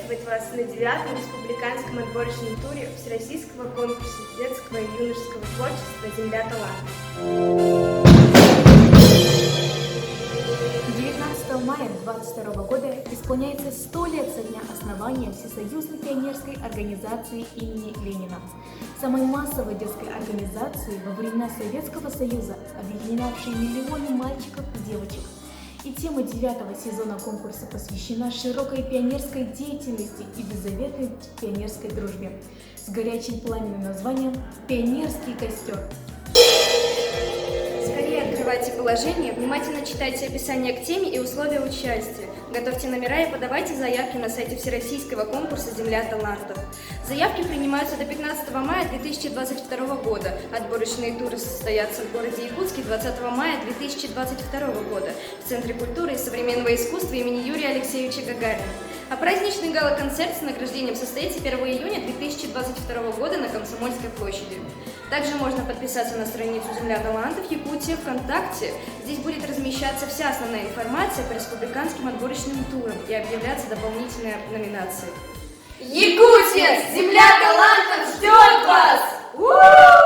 приветствовать вас на 9-м республиканском отборочном туре Всероссийского конкурса детского и юношеского творчества «Земля талантов». 19 мая 2022 года исполняется 100 лет со дня основания Всесоюзной пионерской организации имени Ленина, самой массовой детской организации во времена Советского Союза, объединявшей миллионы мальчиков и девочек. И тема 9-го сезона конкурса посвящена широкой пионерской деятельности и беззаветной пионерской дружбе с горячим пламенным названием «Пионерский костер». Скорее открывайте положение, внимательно читайте описание к теме и условия участия. Готовьте номера и подавайте заявки на сайте Всероссийского конкурса «Земля талантов». Заявки принимаются до 15 мая 2022 года. Отборочные туры состоятся в городе Якутске 20 мая 2022 года в Центре культуры и современного искусства имени Юрия Алексеевича Гагарина. А праздничный гала-концерт с награждением состоится 1 июня 2022 года на Комсомольской площади. Также можно подписаться на страницу «Земля талантов» Якутия ВКонтакте. Здесь будет размещаться вся основная информация по республиканским отборочным турам и объявляться дополнительные номинации. Якутия! Земля талантов ждет вас!